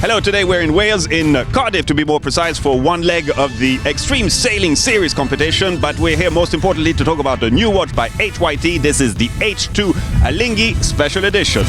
Hello, today we're in Wales, in Cardiff to be more precise, for one leg of the Extreme Sailing Series competition. But we're here most importantly to talk about the new watch by HYT. This is the H2 Alinghi Special Edition.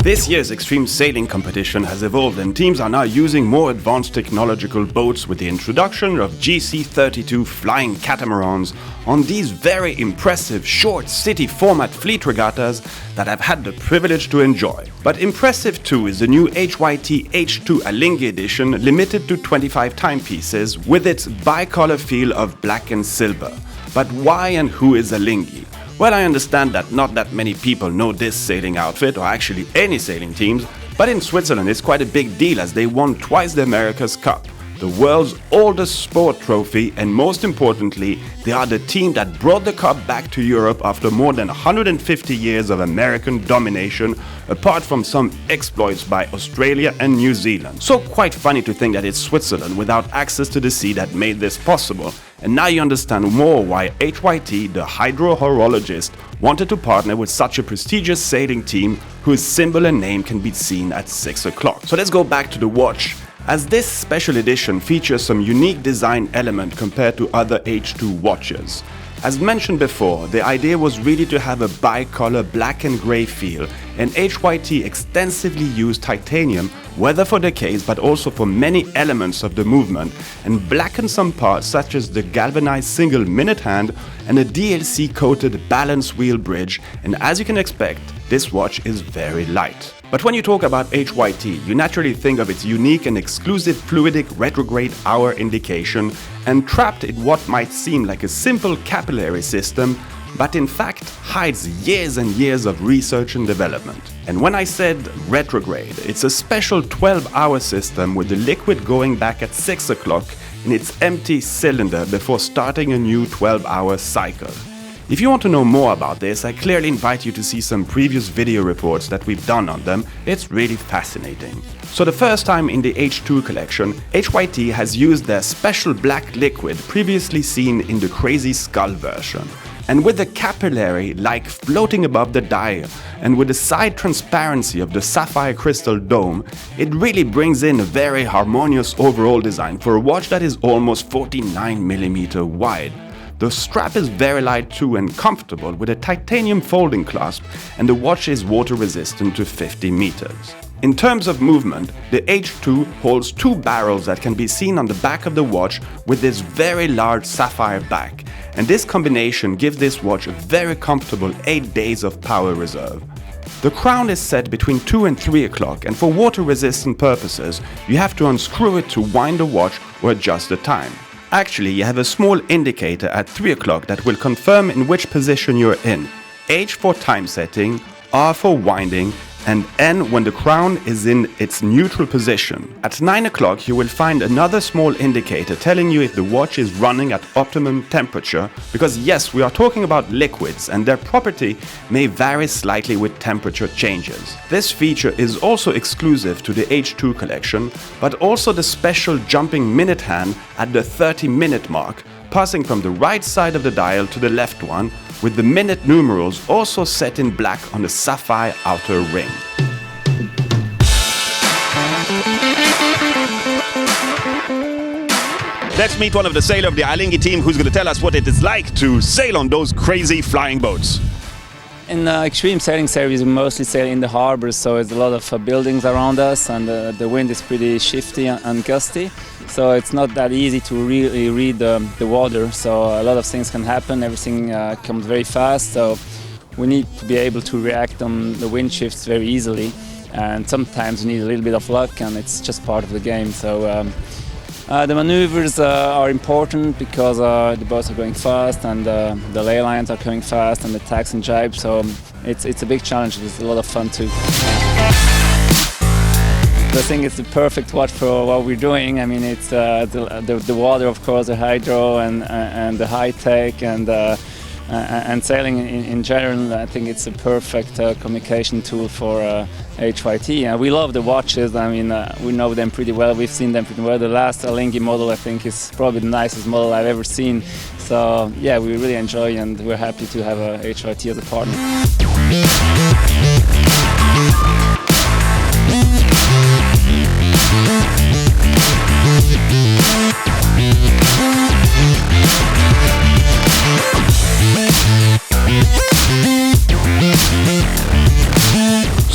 This year's extreme sailing competition has evolved and teams are now using more advanced technological boats with the introduction of GC32 flying catamarans on these very impressive short city format fleet regattas that I've had the privilege to enjoy. But impressive too is the new HYT H2 Alinghi edition, limited to 25 timepieces with its bicolor feel of black and silver. But why and who is Alinghi? Well, I understand that not that many people know this sailing outfit, or actually any sailing teams, but in Switzerland it's quite a big deal as they won twice the America's Cup, the world's oldest sport trophy, and most importantly, they are the team that brought the cup back to Europe after more than 150 years of American domination, apart from some exploits by Australia and New Zealand. So quite funny to think that it's Switzerland without access to the sea that made this possible. And now you understand more why HYT, the hydro-horologist, wanted to partner with such a prestigious sailing team whose symbol and name can be seen at 6 o'clock. So let's go back to the watch, as this special edition features some unique design element compared to other H2 watches. As mentioned before, the idea was really to have a bicolor black and grey feel, and HYT extensively used titanium, whether for the case but also for many elements of the movement, and blackened some parts such as the galvanized single minute hand and a DLC coated balance wheel bridge, and as you can expect, this watch is very light. But when you talk about HYT, you naturally think of its unique and exclusive fluidic retrograde hour indication, and trapped in what might seem like a simple capillary system, but in fact hides years and years of research and development. And when I said retrograde, it's a special 12-hour system with the liquid going back at 6 o'clock in its empty cylinder before starting a new 12-hour cycle. If you want to know more about this, I clearly invite you to see some previous video reports that we've done on them. It's really fascinating. So the first time in the H2 collection, HYT has used their special black liquid previously seen in the Crazy Skull version. And with the capillary like floating above the dial, and with the side transparency of the sapphire crystal dome, it really brings in a very harmonious overall design for a watch that is almost 49mm wide. The strap is very light too and comfortable with a titanium folding clasp, and the watch is water resistant to 50 meters. In terms of movement, the H2 holds two barrels that can be seen on the back of the watch with this very large sapphire back, and this combination gives this watch a very comfortable 8 days of power reserve. The crown is set between 2 and 3 o'clock, and for water resistant purposes you have to unscrew it to wind the watch or adjust the time. Actually, you have a small indicator at 3 o'clock that will confirm in which position you're in. H for time setting, R for winding, and N when the crown is in its neutral position. At 9 o'clock you will find another small indicator telling you if the watch is running at optimum temperature, because yes, we are talking about liquids and their property may vary slightly with temperature changes. This feature is also exclusive to the H2 collection, but also the special jumping minute hand at the 30-minute mark, passing from the right side of the dial to the left one, with the minute numerals also set in black on the sapphire outer ring. Let's meet one of the sailors of the Alinghi team who's going to tell us what it is like to sail on those crazy flying boats. In extreme sailing series, we mostly sail in the harbor, so there's a lot of buildings around us, and the wind is pretty shifty and gusty. So it's not that easy to really read the water. So a lot of things can happen. Everything comes very fast. So we need to be able to react on the wind shifts very easily. And sometimes we need a little bit of luck, and it's just part of the game. So the maneuvers are important because the boats are going fast, and the ley lines are going fast, and the tacks and jibes. So it's a big challenge. It's a lot of fun too. I think it's the perfect watch for what we're doing. I mean, it's the water, of course, the hydro, and the high tech, and sailing in general. I think it's a perfect communication tool for HYT. And we love the watches. I mean, we know them pretty well. We've seen them pretty well. The last Alinghi model, I think, is probably the nicest model I've ever seen. So yeah, we really enjoy, and we're happy to have a HYT as a partner.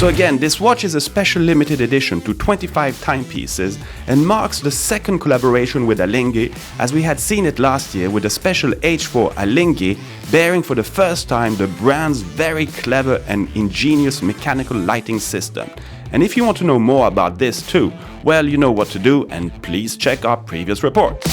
So again, this watch is a special limited edition to 25 timepieces and marks the second collaboration with Alinghi, as we had seen it last year with a special H2 Alinghi, bearing for the first time the brand's very clever and ingenious mechanical lighting system. And if you want to know more about this too, well, you know what to do, and please check our previous reports.